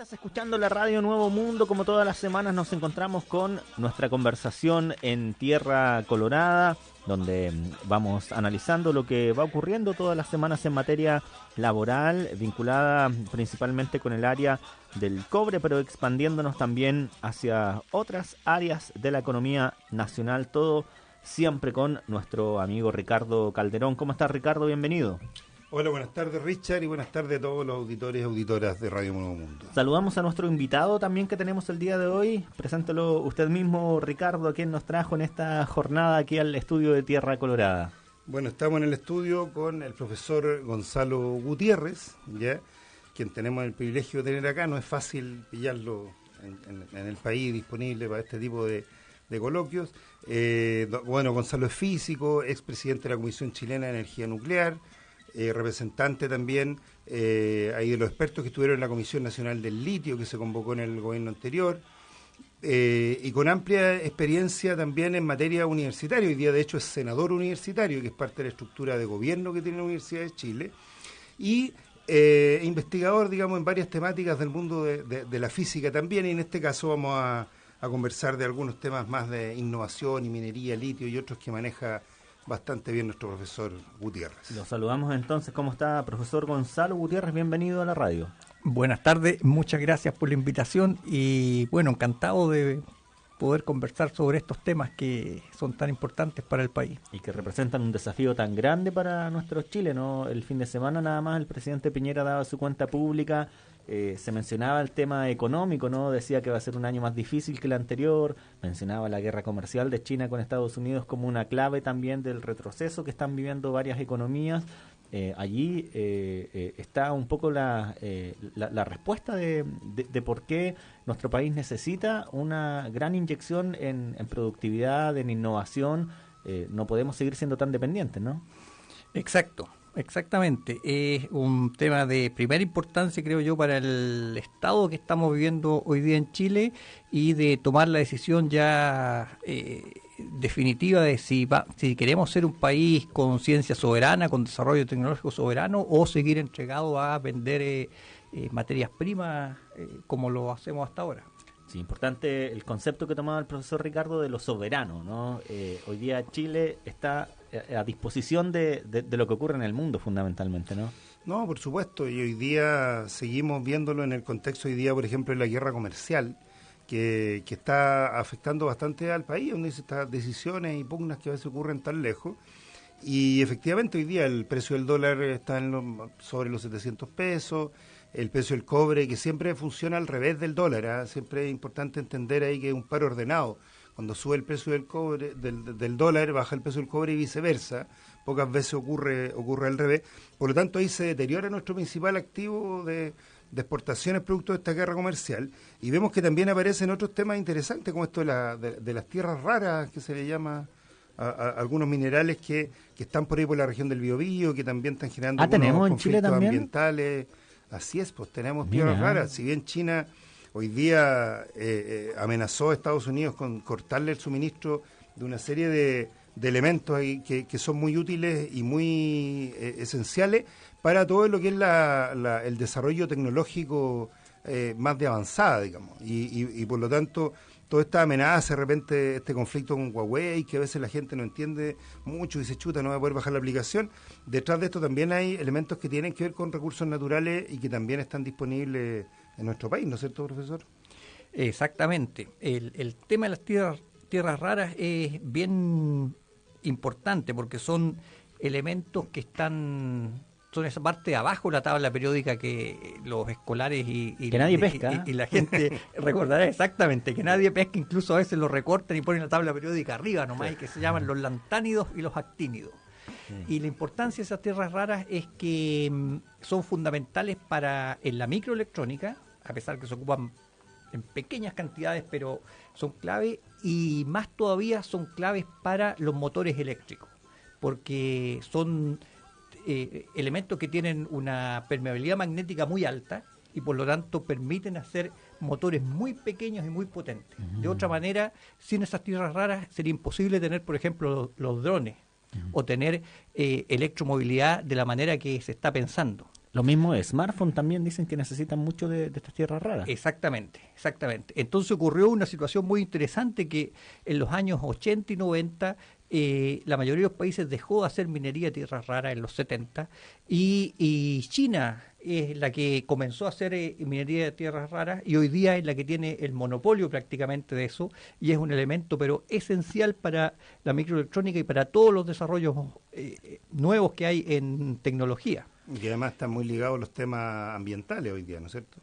Estás escuchando la radio Nuevo Mundo. Como todas las semanas nos encontramos con nuestra conversación en Tierra Colorada, donde vamos analizando lo que va ocurriendo todas las semanas en materia laboral, vinculada principalmente con el área del cobre, pero expandiéndonos también hacia otras áreas de la economía nacional, todo siempre con nuestro amigo Ricardo Calderón. ¿Cómo estás, Ricardo? Bienvenido. Hola, buenas tardes, Richard, y buenas tardes a todos los auditores y auditoras de Radio Nuevo Mundo. Saludamos a nuestro invitado también que tenemos el día de hoy. Preséntelo usted mismo, Ricardo, a quien nos trajo en esta jornada aquí al estudio de Tierra Colorada. Bueno, estamos en el estudio con el profesor Gonzalo Gutiérrez, ¿ya? Quien tenemos el privilegio de tener acá. No es fácil pillarlo en el país disponible para este tipo de coloquios. Bueno, Gonzalo es físico, expresidente de la Comisión Chilena de Energía Nuclear, representante también ahí de los expertos que estuvieron en la Comisión Nacional del Litio que se convocó en el gobierno anterior, y con amplia experiencia también en materia universitaria. Hoy día de hecho es senador universitario, que es parte de la estructura de gobierno que tiene la Universidad de Chile, y investigador, digamos, en varias temáticas del mundo de la física también, y en este caso vamos a conversar de algunos temas más de innovación y minería, litio y otros que maneja bastante bien nuestro profesor Gutiérrez. Lo saludamos entonces. ¿Cómo está, profesor Gonzalo Gutiérrez? Bienvenido a la radio. Buenas tardes, muchas gracias por la invitación y bueno, encantado de poder conversar sobre estos temas que son tan importantes para el país. Y que representan un desafío tan grande para nuestro Chile, ¿no? El fin de semana nada más el presidente Piñera daba su cuenta pública. Se mencionaba el tema económico, ¿no? Decía que va a ser un año más difícil que el anterior, mencionaba la guerra comercial de China con Estados Unidos como una clave también del retroceso que están viviendo varias economías. Allí está un poco la respuesta de por qué nuestro país necesita una gran inyección en productividad, en innovación. No podemos seguir siendo tan dependientes, ¿no? Exactamente, es un tema de primera importancia, creo yo, para el estado que estamos viviendo hoy día en Chile, y de tomar la decisión ya definitiva de si queremos ser un país con ciencia soberana, con desarrollo tecnológico soberano, o seguir entregado a vender materias primas como lo hacemos hasta ahora. Sí, importante el concepto que tomaba el profesor Ricardo de lo soberano, ¿no? Hoy día Chile está a disposición de lo que ocurre en el mundo, fundamentalmente, ¿no? No, por supuesto, y hoy día seguimos viéndolo en el contexto hoy día, por ejemplo, de la guerra comercial, que está afectando bastante al país, donde dice estas decisiones y pugnas que a veces ocurren tan lejos. Y efectivamente hoy día el precio del dólar está sobre los 700 pesos, el precio del cobre, que siempre funciona al revés del dólar, ¿eh? Siempre es importante entender ahí que es un par ordenado. Cuando sube el precio del cobre, del dólar, baja el precio del cobre y viceversa. Pocas veces ocurre al revés. Por lo tanto, ahí se deteriora nuestro principal activo de exportaciones producto de esta guerra comercial. Y vemos que también aparecen otros temas interesantes, como esto de las tierras raras, que se le llama a algunos minerales que están por ahí por la región del Biobío, que también están generando ¿tenemos en Chile también ambientales. Así es, pues tenemos tierras raras. Si bien China hoy día amenazó a Estados Unidos con cortarle el suministro de una serie de elementos ahí que son muy útiles y muy esenciales para todo lo que es el desarrollo tecnológico más de avanzada, digamos. Y por lo tanto, toda esta amenaza, de repente este conflicto con Huawei, que a veces la gente no entiende mucho y se chuta, no va a poder bajar la aplicación. Detrás de esto también hay elementos que tienen que ver con recursos naturales y que también están disponibles en nuestro país, ¿no es cierto, profesor? Exactamente. El tema de las tierras raras es bien importante porque son elementos que son esa parte de abajo de la tabla periódica que los escolares y que nadie pesca. Y la gente recordará exactamente que nadie pesca, incluso a veces lo recortan y ponen la tabla periódica arriba nomás, y que se llaman los lantánidos y los actínidos. Sí. Y la importancia de esas tierras raras es que son fundamentales en la microelectrónica, a pesar que se ocupan en pequeñas cantidades, pero son clave, y más todavía son claves para los motores eléctricos, porque son elementos que tienen una permeabilidad magnética muy alta y por lo tanto permiten hacer motores muy pequeños y muy potentes. De otra manera, sin esas tierras raras sería imposible tener, por ejemplo, los drones o tener electromovilidad de la manera que se está pensando. Los mismos smartphones también dicen que necesitan mucho de estas tierras raras. Exactamente, exactamente. Entonces ocurrió una situación muy interesante que en los años 80 y 90 la mayoría de los países dejó de hacer minería de tierras raras en los 70 y China es la que comenzó a hacer minería de tierras raras y hoy día es la que tiene el monopolio prácticamente de eso y es un elemento pero esencial para la microelectrónica y para todos los desarrollos nuevos que hay en tecnología. Y además están muy ligados a los temas ambientales hoy día, ¿no es cierto?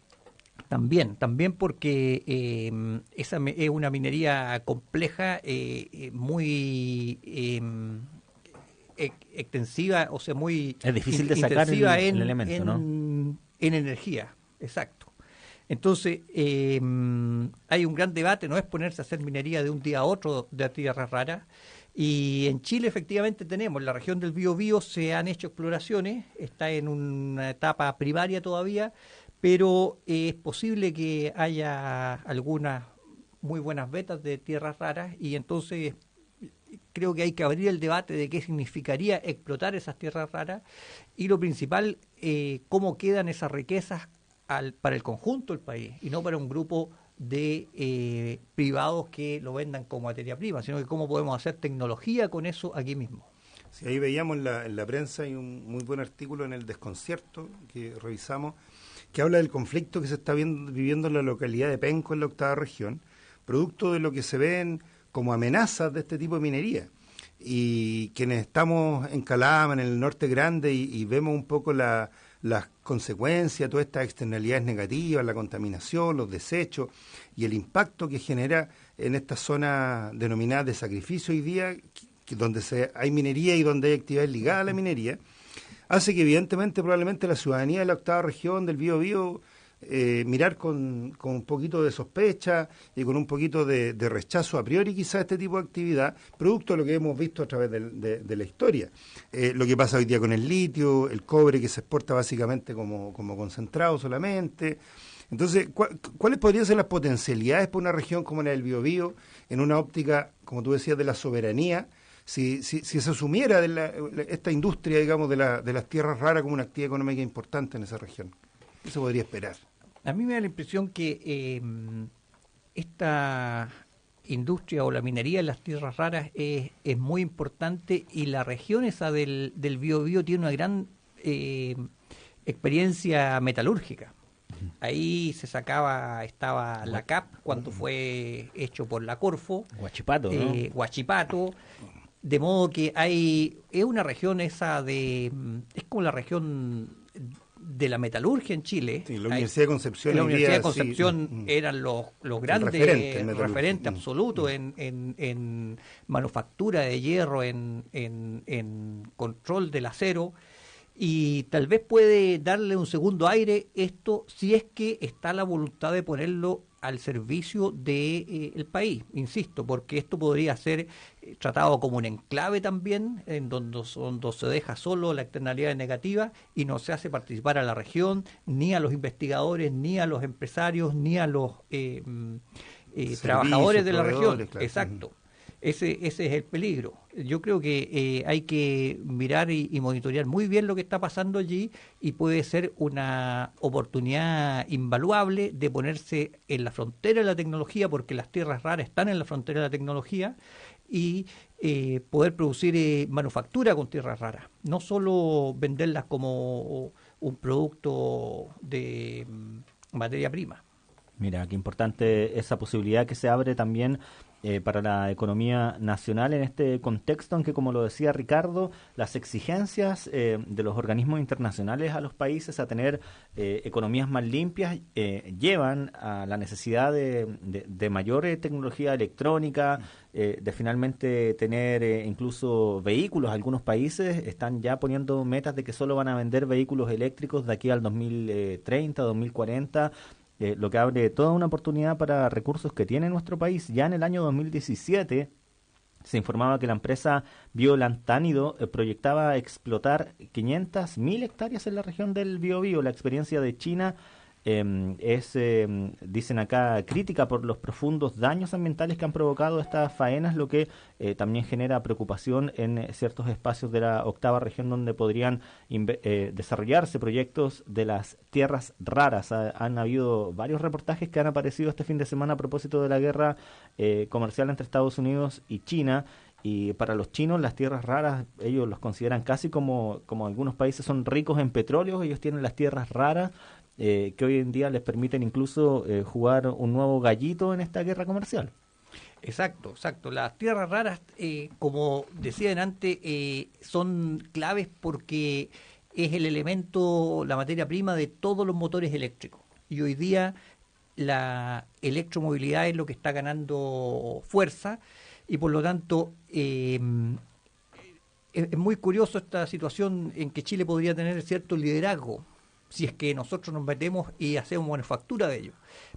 También porque esa es una minería compleja, muy extensiva, o sea, muy es difícil de sacar el elemento, ¿no? En energía, exacto. Entonces, hay un gran debate, no es ponerse a hacer minería de un día a otro de tierras raras. Y en Chile efectivamente tenemos, en la región del Biobío se han hecho exploraciones, está en una etapa primaria todavía, pero es posible que haya algunas muy buenas vetas de tierras raras y entonces creo que hay que abrir el debate de qué significaría explotar esas tierras raras y lo principal, cómo quedan esas riquezas para el conjunto del país y no para un grupo de privados que lo vendan como materia prima, sino que cómo podemos hacer tecnología con eso aquí mismo. Sí, ahí veíamos en la prensa hay un muy buen artículo en el Desconcierto que revisamos, que habla del conflicto que se está viviendo en la localidad de Penco, en la 8ª región, producto de lo que se ven como amenazas de este tipo de minería. Y quienes estamos en Calama, en el norte grande, y vemos un poco las consecuencias, todas estas externalidades negativas, la contaminación, los desechos y el impacto que genera en esta zona denominada de sacrificio hoy día, donde hay minería y donde hay actividades ligadas a la minería, hace que evidentemente probablemente la ciudadanía de la 8ª región del Biobío mirar con un poquito de sospecha y con un poquito de rechazo a priori quizá este tipo de actividad, producto de lo que hemos visto a través de la historia. Lo que pasa hoy día con el litio, el cobre que se exporta básicamente como concentrado solamente. Entonces, ¿cuáles podrían ser las potencialidades para una región como la del Biobío en una óptica, como tú decías, de la soberanía? Si se asumiera esta industria, digamos, de las tierras raras como una actividad económica importante en esa región, ¿qué se podría esperar? A mí me da la impresión que esta industria o la minería en las tierras raras es muy importante y la región esa del Biobío tiene una gran experiencia metalúrgica. Ahí estaba la CAP cuando fue hecho por la Corfo. Huachipato, ¿no? Huachipato. De modo que es una región esa es como la región de la metalurgia en Chile. Sí, la Universidad de Concepción. La Universidad de Concepción eran los grandes referentes absolutos en manufactura de hierro, en control del acero. Y tal vez puede darle un segundo aire esto si es que está la voluntad de ponerlo al servicio del país, insisto, porque esto podría ser tratado como un enclave también, en donde se deja solo la externalidad negativa y no se hace participar a la región, ni a los investigadores, ni a los empresarios, ni a los trabajadores de la región. Claro. Exacto. Ese es el peligro. Yo creo que hay que mirar y monitorear muy bien lo que está pasando allí y puede ser una oportunidad invaluable de ponerse en la frontera de la tecnología, porque las tierras raras están en la frontera de la tecnología, y poder producir manufactura con tierras raras, no solo venderlas como un producto de materia prima. Mira, qué importante esa posibilidad que se abre también para la economía nacional en este contexto en que, como lo decía Ricardo, las exigencias de los organismos internacionales a los países a tener economías más limpias llevan a la necesidad de mayor tecnología electrónica, de finalmente tener incluso vehículos. Algunos países están ya poniendo metas de que solo van a vender vehículos eléctricos de aquí al 2030, 2040, lo que abre toda una oportunidad para recursos que tiene nuestro país. Ya en el año 2017 se informaba que la empresa Biolantánido proyectaba explotar 500.000 hectáreas en la región del Biobío. La experiencia de China dicen acá, crítica por los profundos daños ambientales que han provocado estas faenas, lo que también genera preocupación en ciertos espacios de la octava región donde podrían desarrollarse proyectos de las tierras raras. Han habido varios reportajes que han aparecido este fin de semana a propósito de la guerra comercial entre Estados Unidos y China. Y para los chinos las tierras raras, ellos los consideran casi como algunos países son ricos en petróleo, ellos tienen las tierras raras que hoy en día les permiten incluso jugar un nuevo gallito en esta guerra comercial. Exacto. Las tierras raras, como decían antes, son claves porque es el elemento, la materia prima de todos los motores eléctricos. Y hoy día la electromovilidad es lo que está ganando fuerza y por lo tanto es muy curioso esta situación en que Chile podría tener cierto liderazgo si es que nosotros nos metemos y hacemos manufactura de ello.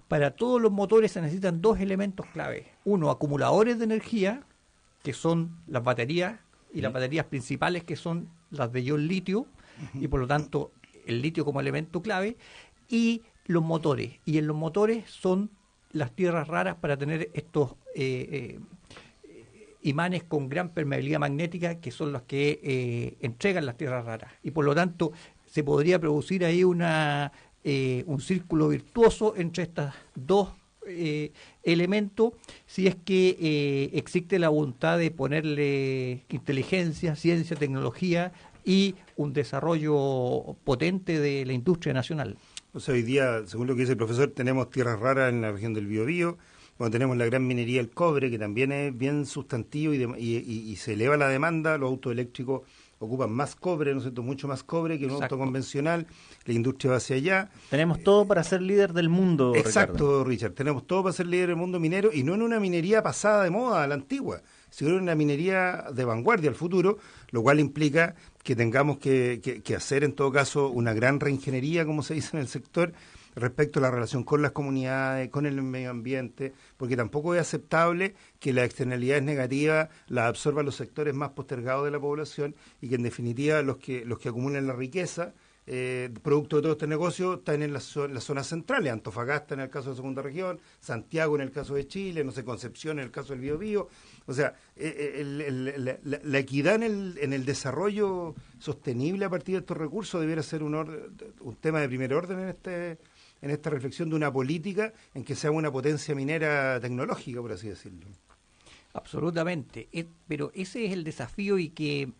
Para todos los motores se necesitan dos elementos clave. Uno, acumuladores de energía, que son las baterías, y las baterías principales que son las de ion litio, y por lo tanto el litio como elemento clave, y los motores. Y en los motores son las tierras raras para tener estos imanes con gran permeabilidad magnética, que son los que entregan las tierras raras. Y por lo tanto se podría producir ahí un círculo virtuoso entre estos dos elementos, si es que existe la voluntad de ponerle inteligencia, ciencia, tecnología y un desarrollo potente de la industria nacional. O sea, hoy día, según lo que dice el profesor, tenemos tierras raras en la región del Biobío, cuando tenemos la gran minería del cobre, que también es bien sustantivo y se eleva la demanda. Los autos eléctricos ocupan más cobre, ¿no es cierto?, mucho más cobre que un auto convencional, la industria va hacia allá. Tenemos todo para ser líder del mundo, Exacto, Ricardo. Richard, tenemos todo para ser líder del mundo minero, y no en una minería pasada de moda, a la antigua, sino en una minería de vanguardia al futuro, lo cual implica que tengamos que hacer en todo caso una gran reingeniería, como se dice en el sector, respecto a la relación con las comunidades, con el medio ambiente, porque tampoco es aceptable que las externalidades negativas las absorban los sectores más postergados de la población, y que en definitiva los que acumulan la riqueza producto de todo este negocio están en las zonas centrales, Antofagasta en el caso de segunda región, Santiago en el caso de Chile, no sé, Concepción en el caso del Biobío. O sea, la equidad en el desarrollo sostenible a partir de estos recursos debiera ser un tema de primer orden en esta reflexión de una política en que sea una potencia minera tecnológica, por así decirlo. Absolutamente, pero ese es el desafío, y que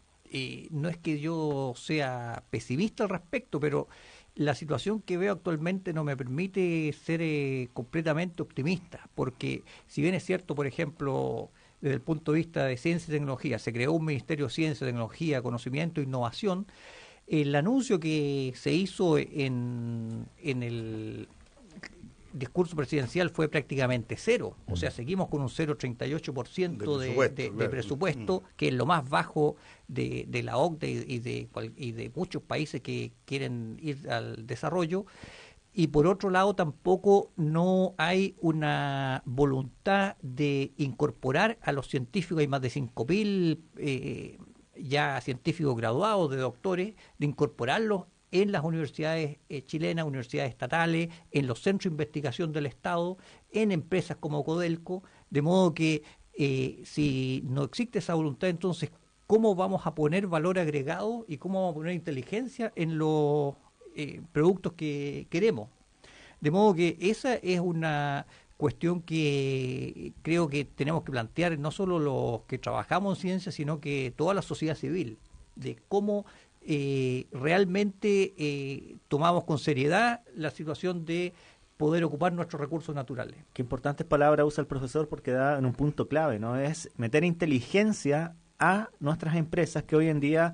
no es que yo sea pesimista al respecto, pero la situación que veo actualmente no me permite ser completamente optimista, porque si bien es cierto, por ejemplo, desde el punto de vista de ciencia y tecnología, se creó un Ministerio de Ciencia, Tecnología, Conocimiento e Innovación, el anuncio que se hizo en el discurso presidencial fue prácticamente cero, o sea, seguimos con un 0,38% de presupuesto, que es lo más bajo de la OCDE y de muchos países que quieren ir al desarrollo. Y por otro lado tampoco no hay una voluntad de incorporar a los científicos, hay más de 5.000 ya científicos graduados, de doctores, de incorporarlos en las universidades chilenas, universidades estatales, en los centros de investigación del Estado, en empresas como Codelco, de modo que si no existe esa voluntad, entonces, ¿cómo vamos a poner valor agregado y cómo vamos a poner inteligencia en los productos que queremos? De modo que esa es una cuestión que creo que tenemos que plantear no solo los que trabajamos en ciencia, sino que toda la sociedad civil, de cómo realmente tomamos con seriedad la situación de poder ocupar nuestros recursos naturales. Qué importantes palabras usa el profesor, porque da en un punto clave, ¿no? Es meter inteligencia a nuestras empresas, que hoy en día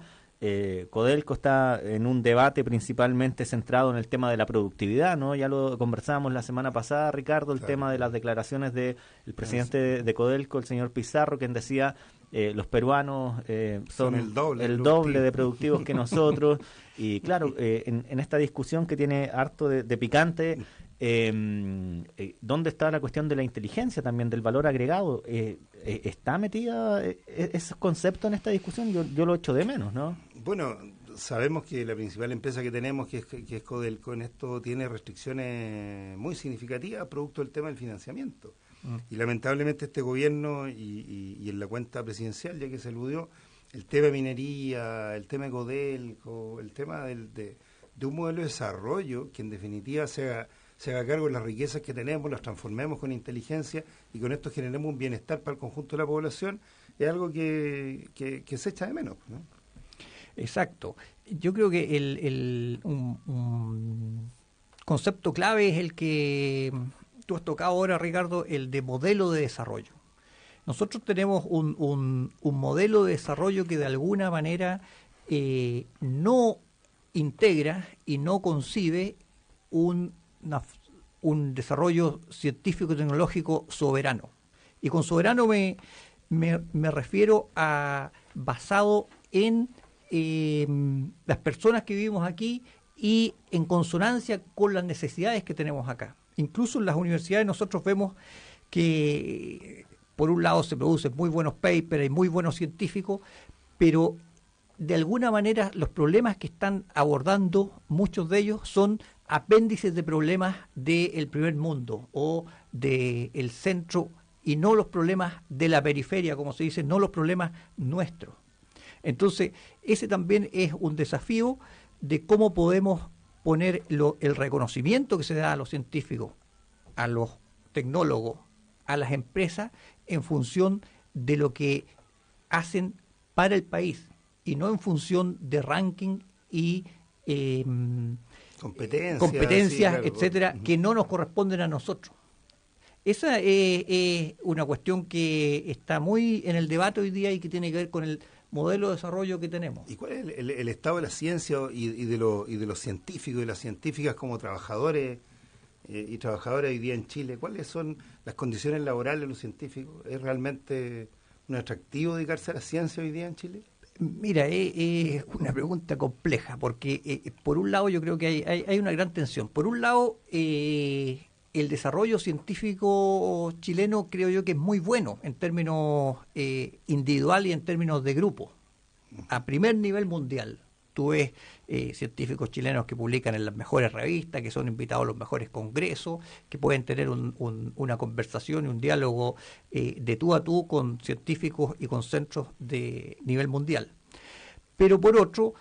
Codelco está en un debate principalmente centrado en el tema de la productividad, ¿no? Ya lo conversábamos la semana pasada, Ricardo, el tema de las declaraciones del presidente de Codelco, el señor Pizarro, quien decía los peruanos son el doble de productivos que nosotros. Y claro, en esta discusión que tiene harto de picante, ¿dónde está la cuestión de la inteligencia también, del valor agregado? ¿Está metida esos conceptos en esta discusión? Yo lo echo de menos, ¿no? Bueno, sabemos que la principal empresa que tenemos, que es Codelco, en esto tiene restricciones muy significativas producto del tema del financiamiento. Y lamentablemente este gobierno y en la cuenta presidencial, ya que se aludió, el tema de minería, el tema de Codelco, el tema de un modelo de desarrollo que en definitiva se haga cargo de las riquezas que tenemos, las transformemos con inteligencia y con esto generemos un bienestar para el conjunto de la población, es algo que se echa de menos, ¿no? Exacto. Yo creo que un concepto clave es el que tú has tocado ahora, Ricardo, el de modelo de desarrollo. Nosotros tenemos un modelo de desarrollo que de alguna manera no integra y no concibe un desarrollo científico-tecnológico soberano. Y con soberano me refiero a basado en las personas que vivimos aquí y en consonancia con las necesidades que tenemos acá. Incluso en las universidades nosotros vemos que por un lado se producen muy buenos papers y muy buenos científicos, pero de alguna manera los problemas que están abordando, muchos de ellos son apéndices de problemas del primer mundo o del centro y no los problemas de la periferia, como se dice, no los problemas nuestros. Entonces, ese también es un desafío de cómo podemos poner el reconocimiento que se da a los científicos, a los tecnólogos, a las empresas, en función de lo que hacen para el país y no en función de ranking y competencias, sí, claro, etcétera, que no nos corresponden a nosotros. Esa es una cuestión que está muy en el debate hoy día y que tiene que ver con el modelo de desarrollo que tenemos. ¿Y cuál es el estado de la ciencia y de los científicos y las científicas como trabajadores y trabajadoras hoy día en Chile? ¿Cuáles son las condiciones laborales de los científicos? ¿Es realmente un atractivo dedicarse a la ciencia hoy día en Chile? Mira, es una pregunta compleja, porque por un lado yo creo que hay una gran tensión. Por un lado, el desarrollo científico chileno creo yo que es muy bueno en términos individual y en términos de grupo. A primer nivel mundial, tú ves científicos chilenos que publican en las mejores revistas, que son invitados a los mejores congresos, que pueden tener una conversación y un diálogo de tú a tú con científicos y con centros de nivel mundial. Pero por otro,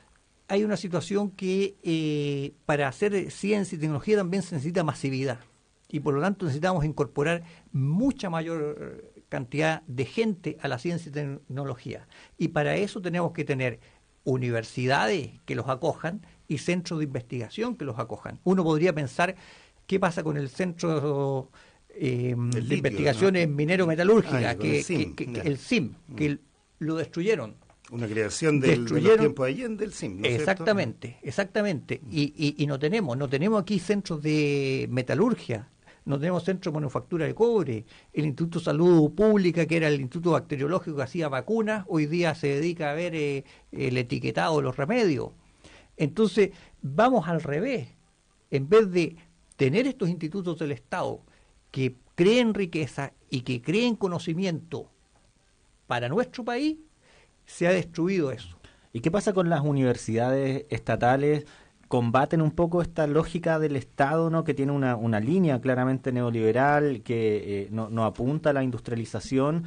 hay una situación que para hacer ciencia y tecnología también se necesita masividad. Y por lo tanto necesitamos incorporar mucha mayor cantidad de gente a la ciencia y tecnología. Y para eso tenemos que tener universidades que los acojan y centros de investigación que los acojan. Uno podría pensar, ¿qué pasa con el centro de litio, investigaciones minero-metalúrgica? El CIM, que lo destruyeron. Una creación de los tiempos de Allende del CIM, ¿no es exactamente, cierto? Exactamente. Y no tenemos aquí centros de metalurgia, no tenemos centros de manufactura de cobre. El Instituto de Salud Pública, que era el Instituto Bacteriológico que hacía vacunas, hoy día se dedica a ver el etiquetado de los remedios. Entonces, vamos al revés. En vez de tener estos institutos del Estado que creen riqueza y que creen conocimiento para nuestro país, se ha destruido eso. ¿Y qué pasa con las universidades estatales? ¿Combaten un poco esta lógica del Estado, ¿no?, que tiene una línea claramente neoliberal, que no apunta a la industrialización,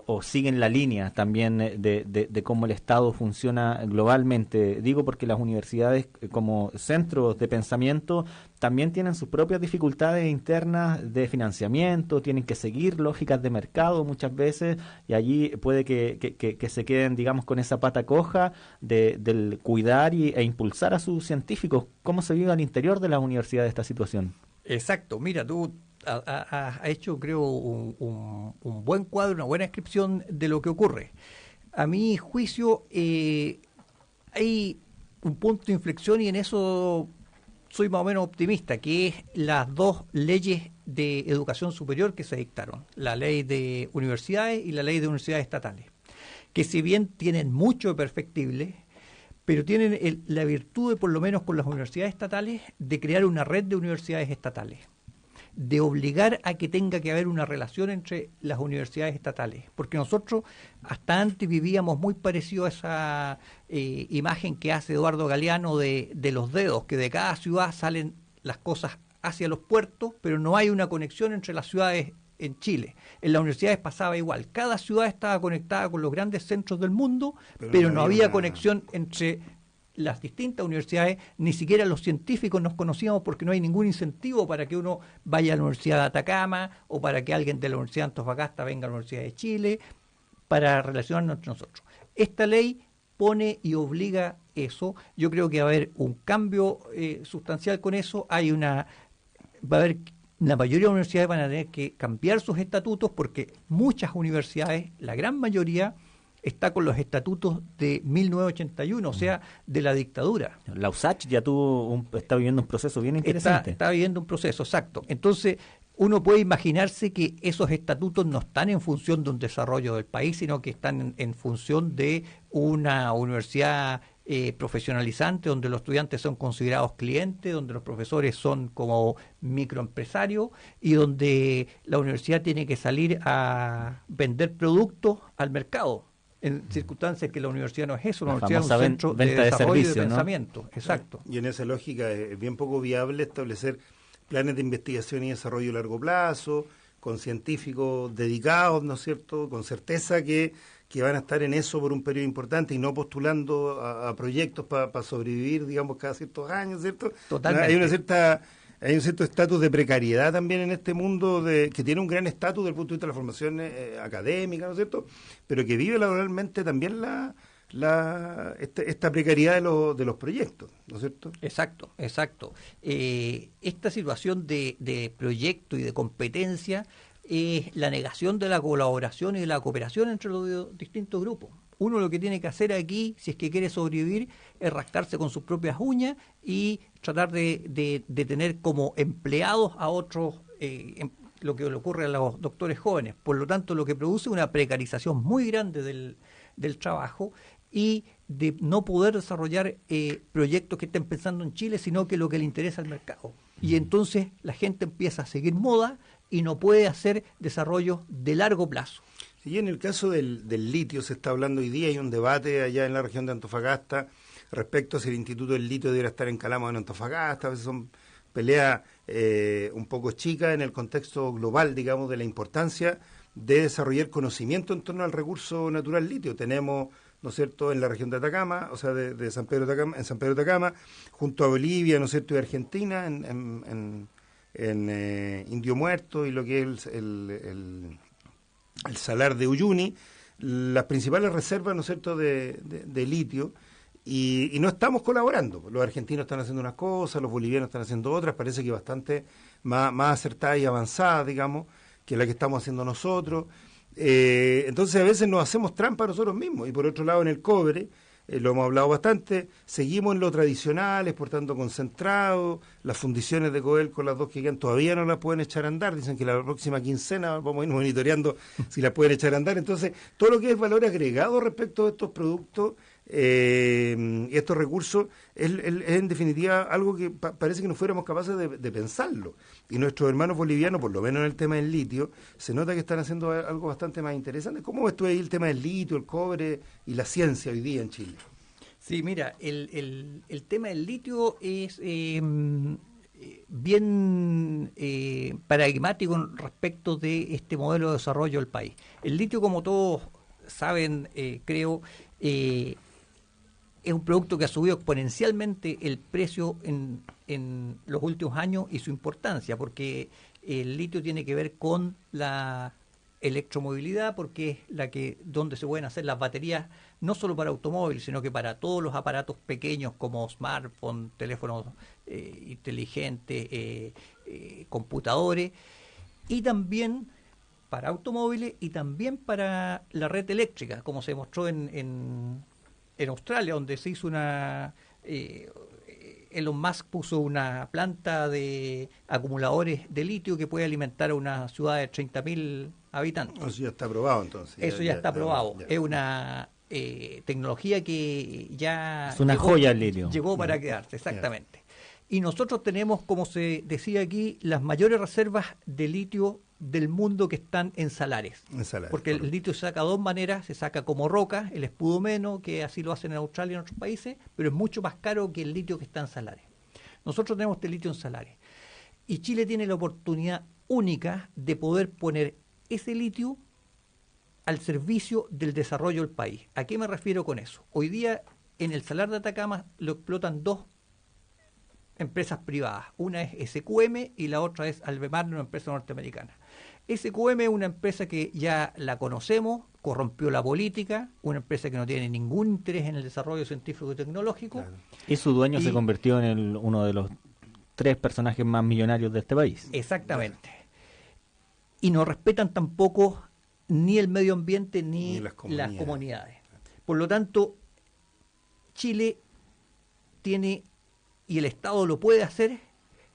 o siguen la línea también de cómo el Estado funciona globalmente? Digo porque las universidades como centros de pensamiento también tienen sus propias dificultades internas de financiamiento, tienen que seguir lógicas de mercado muchas veces, y allí puede que se queden, digamos, con esa pata coja del cuidar e impulsar a sus científicos. ¿Cómo se vive al interior de la universidad esta situación? Exacto, mira, tú ha hecho, creo, un buen cuadro, una buena descripción de lo que ocurre. A mi juicio, hay un punto de inflexión y en eso soy más o menos optimista, que es las dos leyes de educación superior que se dictaron, la ley de universidades y la ley de universidades estatales, que si bien tienen mucho de perfectible, pero tienen la virtud de, por lo menos con las universidades estatales, de crear una red de universidades estatales. de obligar a que tenga que haber una relación entre las universidades estatales, porque nosotros hasta antes vivíamos muy parecido a esa imagen que hace Eduardo Galeano de los dedos, que de cada ciudad salen las cosas hacia los puertos, pero no hay una conexión entre las ciudades en Chile. En las universidades pasaba igual, cada ciudad estaba conectada con los grandes centros del mundo, pero no había conexión entre las distintas universidades, ni siquiera los científicos nos conocíamos porque no hay ningún incentivo para que uno vaya a la Universidad de Atacama o para que alguien de la Universidad de Antofagasta venga a la Universidad de Chile para relacionarnos entre nosotros. Esta ley pone y obliga eso. Yo creo que va a haber un cambio sustancial con eso. Va a haber, la mayoría de las universidades van a tener que cambiar sus estatutos porque muchas universidades, la gran mayoría, está con los estatutos de 1981, o sea, de la dictadura. La USACH ya está viviendo un proceso bien interesante. Está viviendo un proceso, exacto. Entonces, uno puede imaginarse que esos estatutos no están en función de un desarrollo del país, sino que están en función de una universidad profesionalizante, donde los estudiantes son considerados clientes, donde los profesores son como microempresarios y donde la universidad tiene que salir a vender productos al mercado. En circunstancias que la universidad no es eso, la universidad es un centro de desarrollo y de pensamiento. ¿No? Exacto. Y en esa lógica es bien poco viable establecer planes de investigación y desarrollo a largo plazo, con científicos dedicados, ¿no es cierto?, con certeza que van a estar en eso por un periodo importante y no postulando a proyectos para sobrevivir, digamos, cada ciertos años, ¿cierto? Totalmente. Hay un cierto estatus de precariedad también en este mundo que tiene un gran estatus desde el punto de vista de la formación académica, ¿no es cierto? Pero que vive laboralmente también esta precariedad de los proyectos, ¿no es cierto? Exacto. Esta situación de proyecto y de competencia es la negación de la colaboración y de la cooperación entre los distintos grupos. Uno lo que tiene que hacer aquí, si es que quiere sobrevivir, es rascarse con sus propias uñas y tratar de tener como empleados a otros, lo que le ocurre a los doctores jóvenes. Por lo tanto, lo que produce una precarización muy grande del trabajo y de no poder desarrollar proyectos que estén pensando en Chile, sino que lo que le interesa al mercado. Y entonces la gente empieza a seguir moda y no puede hacer desarrollos de largo plazo. Y en el caso del litio se está hablando hoy día, hay un debate allá en la región de Antofagasta respecto a si el Instituto del Litio debería estar en Calama o en Antofagasta. A veces son peleas un poco chicas en el contexto global, digamos, de la importancia de desarrollar conocimiento en torno al recurso natural litio. Tenemos, ¿no es cierto?, en la región de Atacama, o sea, de San Pedro de Atacama, en San Pedro de Atacama, junto a Bolivia, ¿no es cierto?, y Argentina, en Indio Muerto y lo que es el salar de Uyuni, las principales reservas, ¿no es cierto?, de litio, y no estamos colaborando. Los argentinos están haciendo unas cosas, los bolivianos están haciendo otras, parece que bastante más acertadas y avanzadas, digamos, que la que estamos haciendo nosotros. Entonces a veces nos hacemos trampa nosotros mismos. Y por otro lado, en el cobre, lo hemos hablado bastante, seguimos en lo tradicional, exportando concentrado, las fundiciones de Codelco, las dos que quedan, todavía no las pueden echar a andar, dicen que la próxima quincena vamos a ir monitoreando si las pueden echar a andar. Entonces, todo lo que es valor agregado respecto a estos productos y estos recursos es en definitiva algo que parece que no fuéramos capaces de pensarlo. Y nuestros hermanos bolivianos, por lo menos en el tema del litio, se nota que están haciendo algo bastante más interesante. ¿Cómo ves tú ahí el tema del litio, el cobre y la ciencia hoy día en Chile? Sí, mira, el tema del litio es bien paradigmático respecto de este modelo de desarrollo del país. El litio, como todos saben, creo, es un producto que ha subido exponencialmente el precio en los últimos años y su importancia, porque el litio tiene que ver con la electromovilidad, porque es donde se pueden hacer las baterías, no solo para automóviles, sino que para todos los aparatos pequeños como smartphones, teléfonos inteligentes, computadores, y también para automóviles y también para la red eléctrica, como se mostró en Australia, donde se hizo Elon Musk puso una planta de acumuladores de litio que puede alimentar a una ciudad de 30.000 habitantes. Eso ya está aprobado entonces. Eso ya está aprobado. Es una tecnología que ya es una joya el litio. Llegó para quedarse, exactamente. Y nosotros tenemos, como se decía aquí, las mayores reservas de litio del mundo que están en salares. Porque el litio se saca de dos maneras, se saca como roca, el espudumeno, que así lo hacen en Australia y en otros países, pero es mucho más caro que el litio que está en salares. Nosotros tenemos este litio en salares. Y Chile tiene la oportunidad única de poder poner ese litio al servicio del desarrollo del país. ¿A qué me refiero con eso? Hoy día en el Salar de Atacama lo explotan dos empresas privadas. Una es SQM y la otra es Albemarle, una empresa norteamericana. SQM es una empresa que ya la conocemos, corrompió la política, una empresa que no tiene ningún interés en el desarrollo científico y tecnológico. Claro. Y su dueño se convirtió en uno de los 3 personajes más millonarios de este país. Exactamente. Y no respetan tampoco ni el medio ambiente ni las comunidades. Por lo tanto, Chile tiene, y el Estado lo puede hacer,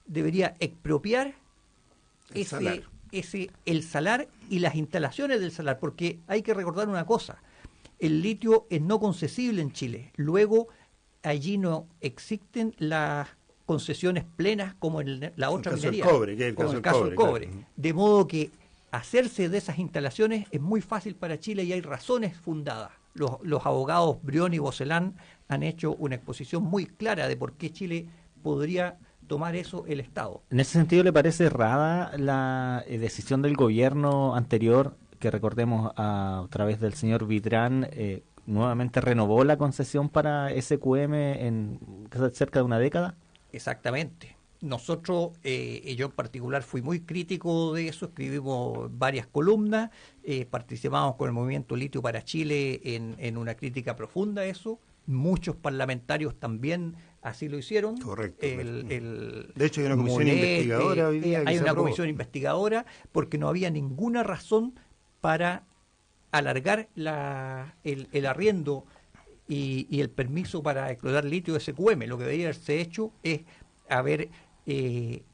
debería expropiar el salar y las instalaciones del salar, porque hay que recordar una cosa: el litio es no concesible en Chile. Luego, allí no existen las concesiones plenas como en la otra minería, como en el caso del cobre. Claro. De modo que hacerse de esas instalaciones es muy fácil para Chile y hay razones fundadas. Los abogados Brión y Bocelán han hecho una exposición muy clara de por qué Chile podría tomar eso el Estado. ¿En ese sentido le parece errada la decisión del gobierno anterior, que recordemos a través del señor Vitrán, nuevamente renovó la concesión para SQM en cerca de una década? Exactamente. Nosotros, yo en particular, fui muy crítico de eso, escribimos varias columnas, participamos con el movimiento Litio para Chile en una crítica profunda a eso. Muchos parlamentarios también así lo hicieron. Correcto. De hecho, hay una comisión investigadora hoy día. Hay una comisión investigadora porque no había ninguna razón para alargar el arriendo y el permiso para explotar litio de SQM. Lo que debería haberse hecho es haber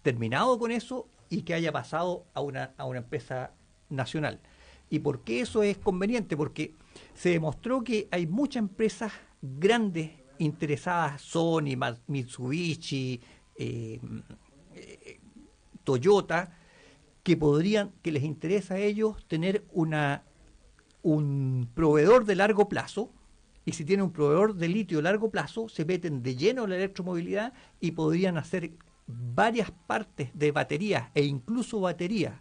terminado con eso y que haya pasado a una empresa nacional. ¿Y por qué eso es conveniente? Porque se demostró que hay muchas empresas grandes interesadas, Sony, Mitsubishi, Toyota, que les interesa a ellos tener un proveedor de largo plazo. Y si tienen un proveedor de litio a largo plazo, se meten de lleno en la electromovilidad y podrían hacer varias partes de baterías e incluso baterías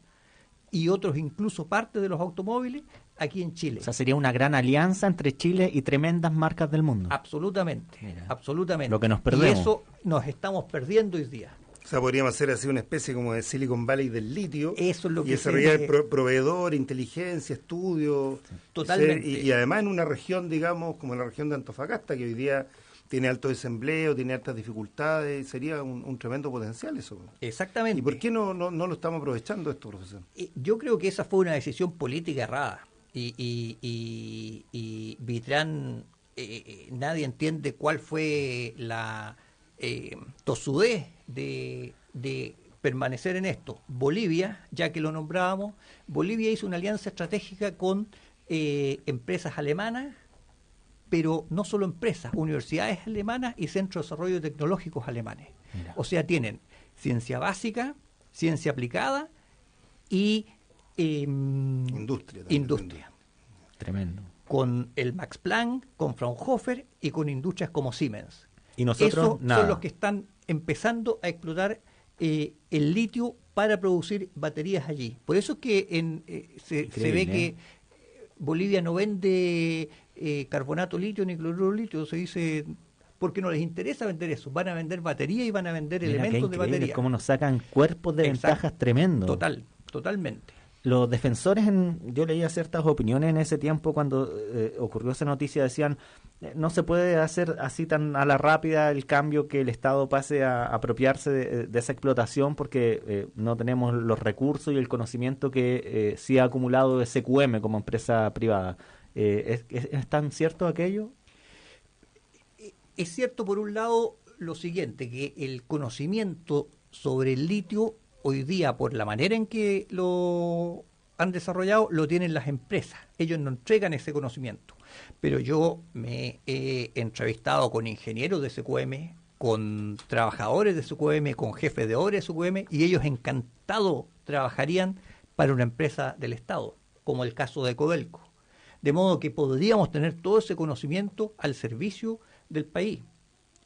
y otros incluso partes de los automóviles aquí en Chile. O sea, sería una gran alianza entre Chile y tremendas marcas del mundo. Absolutamente, absolutamente. Lo que nos perdemos. Y eso nos estamos perdiendo hoy día. O sea, podríamos hacer así una especie como de Silicon Valley del litio. Eso es lo y que desarrollar proveedor, inteligencia, estudio. Totalmente. Y además en una región, digamos, como la región de Antofagasta, que hoy día tiene alto desempleo, tiene altas dificultades, sería un tremendo potencial eso. Exactamente. ¿Y por qué no lo estamos aprovechando esto, profesor? Yo creo que esa fue una decisión política errada. Y Vitrán, nadie entiende cuál fue la tosudez de permanecer en esto. Bolivia, ya que lo nombrábamos, Bolivia hizo una alianza estratégica con empresas alemanas, pero no solo empresas, universidades alemanas y centros de desarrollo tecnológicos alemanes. Mira. O sea, tienen ciencia básica, ciencia aplicada y industria. Tremendo. Con el Max Planck, con Fraunhofer y con industrias como Siemens. Y nosotros, esos son los que están empezando a explotar el litio para producir baterías allí. Por eso es que se ve que Bolivia no vende carbonato litio ni cloruro litio, se dice porque no les interesa vender eso, van a vender batería y van a vender elementos de batería. Cómo nos sacan cuerpos de ventajas tremendos. Totalmente. Los defensores, yo leía ciertas opiniones en ese tiempo cuando ocurrió esa noticia, decían no se puede hacer así tan a la rápida el cambio que el Estado pase a apropiarse de esa explotación porque no tenemos los recursos y el conocimiento que sí ha acumulado SQM como empresa privada. ¿Es tan cierto aquello? Es cierto por un lado lo siguiente, que el conocimiento sobre el litio hoy día, por la manera en que lo han desarrollado, lo tienen las empresas. Ellos no entregan ese conocimiento. Pero yo me he entrevistado con ingenieros de SQM, con trabajadores de SQM, con jefes de obra de SQM, y ellos encantados trabajarían para una empresa del Estado, como el caso de Codelco. De modo que podríamos tener todo ese conocimiento al servicio del país.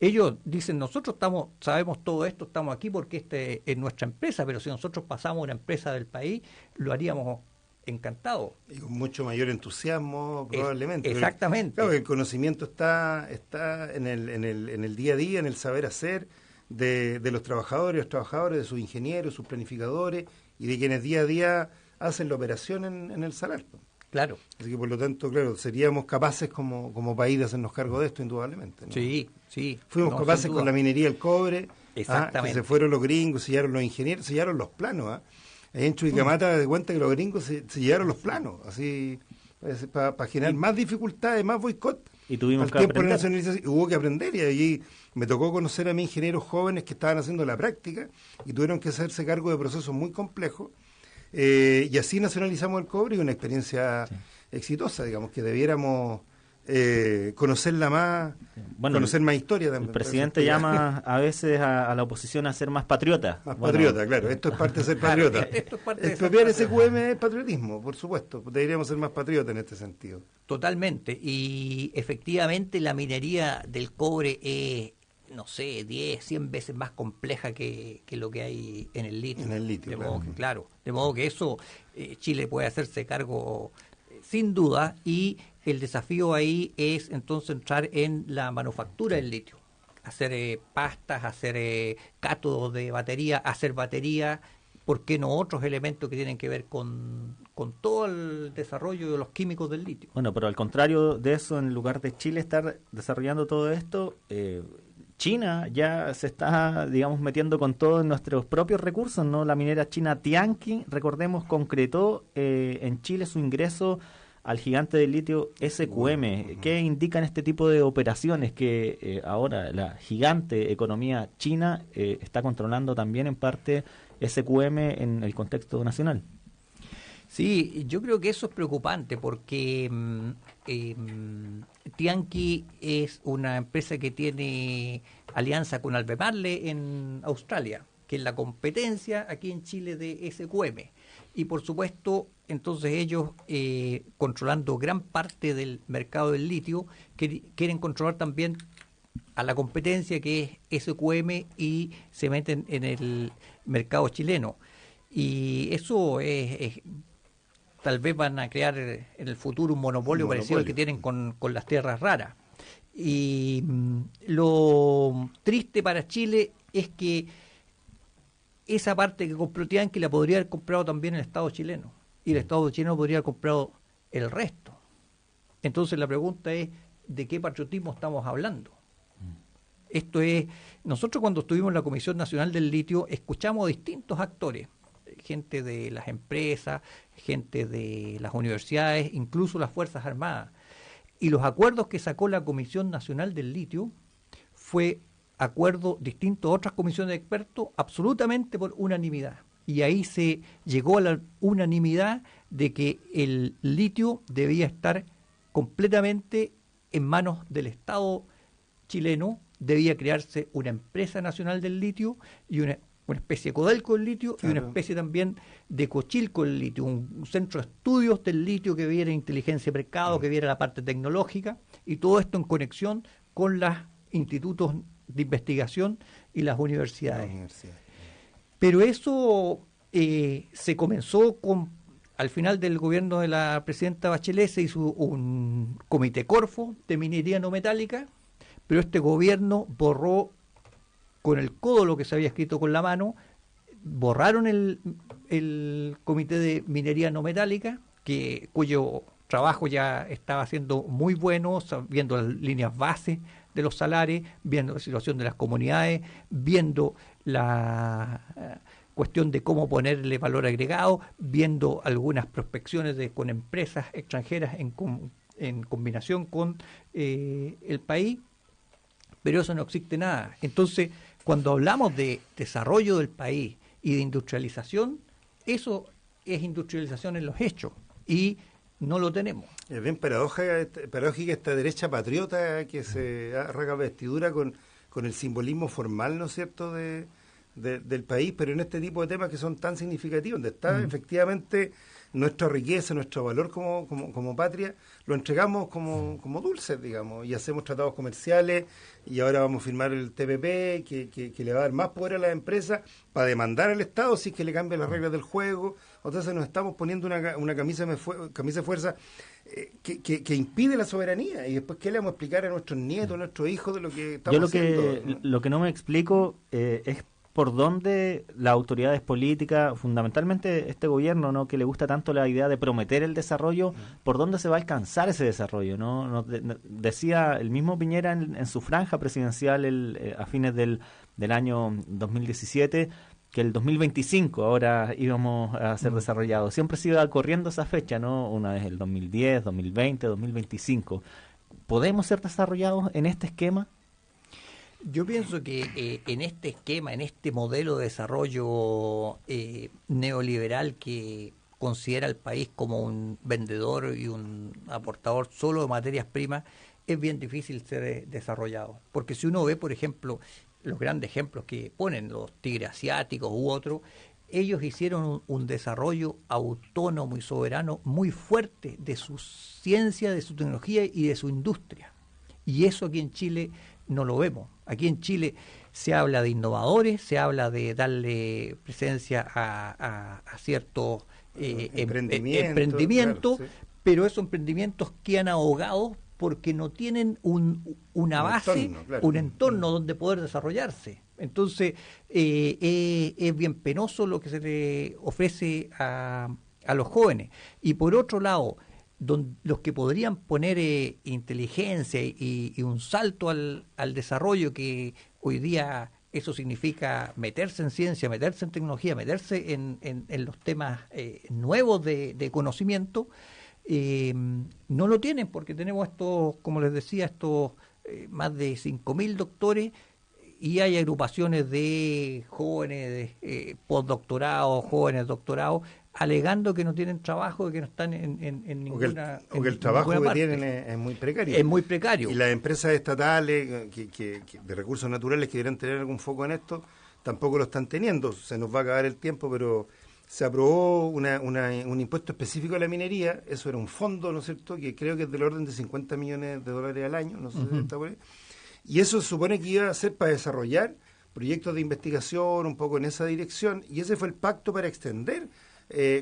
Ellos dicen, nosotros sabemos todo esto, estamos aquí porque este es nuestra empresa, pero si nosotros pasamos a una empresa del país, lo haríamos encantado. Y con mucho mayor entusiasmo, probablemente. Exactamente. Pero, claro, el conocimiento está en el día a día, en el saber hacer de los trabajadores, de sus ingenieros, sus planificadores y de quienes día a día hacen la operación en el salar. Claro. Así que por lo tanto, claro, seríamos capaces como país de hacernos cargo de esto, indudablemente, ¿no? Sí, sí. Fuimos capaces con la minería del cobre, que Exactamente. se fueron los gringos, sellaron los ingenieros, sellaron los planos. Ahí en Chuquicamata de cuenta que los gringos se llevaron los planos, así para generar más dificultades, más boicot. Y tuvimos que aprender. Hubo que aprender, y allí me tocó conocer a mis ingenieros jóvenes que estaban haciendo la práctica y tuvieron que hacerse cargo de procesos muy complejos. Y así nacionalizamos el cobre, y una experiencia exitosa, digamos, que debiéramos conocerla más, conocer más historia también. El presidente llama a veces a la oposición a ser más patriota. Patriota, claro, esto es parte de ser patriota. Esto es parte de expropiar SQM es patriotismo, por supuesto, deberíamos ser más patriotas en este sentido. Totalmente, y efectivamente la minería del cobre es, no sé, 10, 100 veces más compleja que lo que hay en el litio. En el litio, de modo que eso Chile puede hacerse cargo sin duda, y el desafío ahí es entonces entrar en la manufactura del litio, hacer pastas, hacer cátodos de batería, hacer batería, ¿por qué no otros elementos que tienen que ver con todo el desarrollo de los químicos del litio? Bueno, pero al contrario de eso, en lugar de Chile estar desarrollando todo esto, China ya se está, digamos, metiendo con todos nuestros propios recursos, ¿no? La minera china Tianqi, recordemos, concretó en Chile su ingreso al gigante del litio SQM. ¿Qué indican este tipo de operaciones? Que ahora la gigante economía china está controlando también en parte SQM en el contexto nacional. Sí, yo creo que eso es preocupante porque Tianqi es una empresa que tiene alianza con Albemarle en Australia, que es la competencia aquí en Chile de SQM. Y por supuesto, entonces ellos, controlando gran parte del mercado del litio, quieren controlar también a la competencia que es SQM, y se meten en el mercado chileno. Y eso es tal vez van a crear en el futuro un monopolio parecido al que tienen con las tierras raras. Y lo triste para Chile es que esa parte que compró Tianqi la podría haber comprado también el Estado chileno, y el Estado chileno podría haber comprado el resto. Entonces la pregunta es, ¿de qué patriotismo estamos hablando? Esto es, nosotros cuando estuvimos en la Comisión Nacional del Litio escuchamos a distintos actores, gente de las empresas, gente de las universidades, incluso las Fuerzas Armadas. Y los acuerdos que sacó la Comisión Nacional del Litio fue acuerdo distinto a otras comisiones de expertos, absolutamente por unanimidad. Y ahí se llegó a la unanimidad de que el litio debía estar completamente en manos del Estado chileno, debía crearse una empresa nacional del litio y una especie de Codelco del litio, claro, y una especie también de Cochilco del litio, un centro de estudios del litio que viera inteligencia de mercado, que viera la parte tecnológica, y todo esto en conexión con los institutos de investigación y las universidades. Pero eso se comenzó al final del gobierno de la presidenta Bachelet, se hizo un comité Corfo de minería no metálica, pero este gobierno borró con el codo lo que se había escrito con la mano, borraron el comité de minería no metálica, cuyo trabajo ya estaba siendo muy bueno, viendo las líneas base de los salares, viendo la situación de las comunidades, viendo la cuestión de cómo ponerle valor agregado, viendo algunas prospecciones con empresas extranjeras en combinación con el país, pero eso no existe nada. Entonces, cuando hablamos de desarrollo del país y de industrialización, eso es industrialización en los hechos, y no lo tenemos. Es bien paradójica esta derecha patriota que se arranca vestidura con el simbolismo formal, ¿no es cierto?, del país, pero en este tipo de temas que son tan significativos, donde está efectivamente nuestra riqueza, nuestro valor como patria, lo entregamos como dulces, digamos, y hacemos tratados comerciales, y ahora vamos a firmar el TPP, que le va a dar más poder a las empresas para demandar al Estado si es que le cambia las reglas del juego. Entonces nos estamos poniendo una camisa de fuerza que impide la soberanía, y después ¿qué le vamos a explicar a nuestros nietos, a nuestros hijos de lo que estamos haciendo? Lo que no me explico es por dónde las autoridades políticas, fundamentalmente este gobierno, ¿no?, que le gusta tanto la idea de prometer el desarrollo, por dónde se va a alcanzar ese desarrollo, ¿no? Decía el mismo Piñera en su franja presidencial a fines del año 2017 que el 2025 ahora íbamos a ser desarrollados. Siempre se iba corriendo esa fecha, ¿no? Una vez el 2010, 2020, 2025. ¿Podemos ser desarrollados en este esquema? Yo pienso que en este esquema, en este modelo de desarrollo neoliberal que considera al país como un vendedor y un aportador solo de materias primas, es bien difícil ser desarrollado. Porque si uno ve, por ejemplo, los grandes ejemplos que ponen los tigres asiáticos u otros, ellos hicieron un desarrollo autónomo y soberano muy fuerte de su ciencia, de su tecnología y de su industria. Y eso aquí en Chile no lo vemos. Aquí en Chile se habla de innovadores, se habla de darle presencia a ciertos emprendimientos, claro, sí. Pero esos emprendimientos quedan ahogados porque no tienen una base, entorno, claro. Un entorno donde poder desarrollarse. Entonces, es bien penoso lo que se le ofrece a los jóvenes. Y por otro lado, los que podrían poner inteligencia y un salto al desarrollo, que hoy día eso significa meterse en ciencia, meterse en tecnología, meterse en los temas nuevos de conocimiento, no lo tienen, porque tenemos estos, como les decía, estos más de 5.000 doctores, y hay agrupaciones de jóvenes postdoctorados, jóvenes doctorados, alegando que no tienen trabajo y que no están en ninguna o que el trabajo que tienen es muy precario. Es muy precario. Y las empresas estatales que de recursos naturales que deberían tener algún foco en esto, tampoco lo están teniendo. Se nos va a acabar el tiempo, pero se aprobó un impuesto específico a la minería. Eso era un fondo, ¿no es cierto?, que creo que es del orden de $50 millones al año, no sé si está por ahí. Y eso se supone que iba a ser para desarrollar proyectos de investigación, un poco en esa dirección, y ese fue el pacto para extender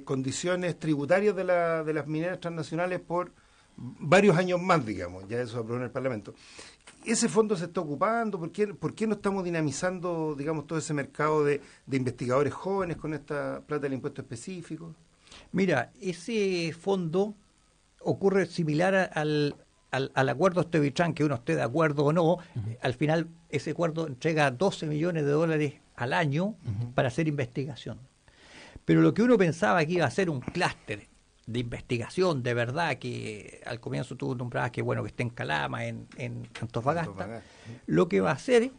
condiciones tributarias de las mineras transnacionales por varios años más, digamos. Ya eso se aprobó en el Parlamento. ¿Ese fondo se está ocupando? ¿Por qué no estamos dinamizando, digamos, todo ese mercado de investigadores jóvenes con esta plata del impuesto específico? Mira, ese fondo ocurre similar al acuerdo Estevitran, que uno esté de acuerdo o no. Al final ese acuerdo entrega $12 millones al año para hacer investigación. Pero lo que uno pensaba que iba a ser un clúster de investigación de verdad, que al comienzo tú nombrabas que bueno que esté en Calama, en Antofagasta, lo que va a hacer,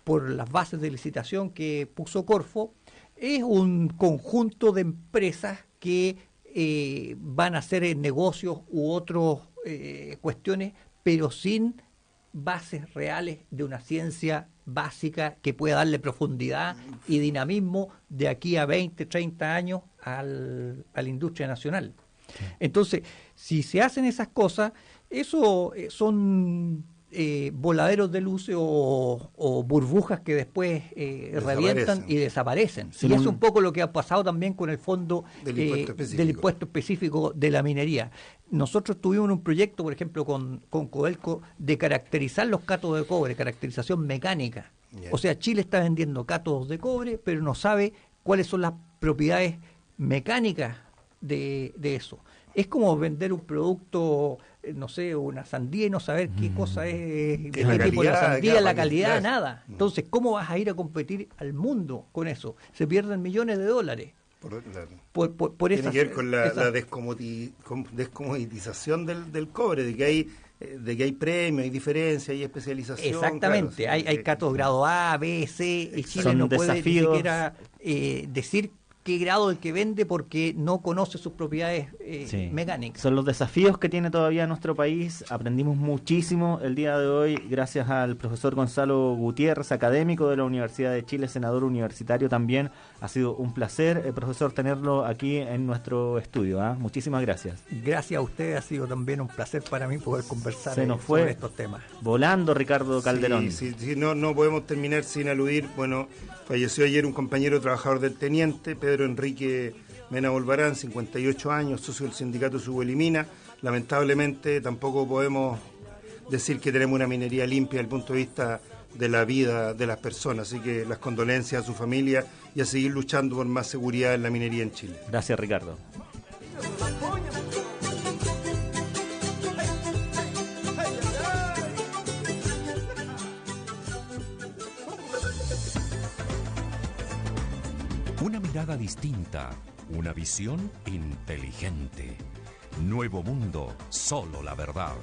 por las bases de licitación que puso Corfo, es un conjunto de empresas que van a hacer negocios u otras cuestiones, pero sin bases reales de una ciencia básica que pueda darle profundidad y dinamismo de aquí a 20, 30 años a la industria nacional. Entonces, si se hacen esas cosas, eso son voladeros de luces o burbujas que después revientan y desaparecen. Sí, y es un poco lo que ha pasado también con el fondo del impuesto específico de la minería. Nosotros tuvimos un proyecto, por ejemplo, con Codelco, de caracterizar los cátodos de cobre, caracterización mecánica. Yeah. O sea, Chile está vendiendo cátodos de cobre, pero no sabe cuáles son las propiedades mecánicas de eso. Es como vender un producto, no sé, una sandía y no saber qué cosa es, qué tipo de sandía, la calidad, nada. Entonces, ¿cómo vas a ir a competir al mundo con eso? Se pierden millones de dólares. Por tiene que ver con la descomoditización del cobre, de que hay premios, hay diferencia, hay especialización. Exactamente, claro, hay cátodos grado A, B, C, y Chile no puede ni siquiera decir qué grado el que vende porque no conoce sus propiedades Sí. mecánicas. Son los desafíos que tiene todavía nuestro país. Aprendimos muchísimo el día de hoy gracias al profesor Gonzalo Gutiérrez, académico de la Universidad de Chile, senador universitario también. Ha sido un placer, profesor, tenerlo aquí en nuestro estudio. Muchísimas gracias. Gracias a usted, ha sido también un placer para mí poder conversar Se nos fue sobre estos temas. volando Ricardo Calderón. Sí, no podemos terminar sin aludir. Bueno, falleció ayer un compañero trabajador del Teniente, Pedro Enrique Mena Bolvarán, 58 años, socio del sindicato Subelimina. Lamentablemente tampoco podemos decir que tenemos una minería limpia desde el punto de vista de la vida de las personas. Así que las condolencias a su familia y a seguir luchando por más seguridad en la minería en Chile. Gracias, Ricardo. Una mirada distinta, una visión inteligente. Nuevo Mundo, solo la verdad.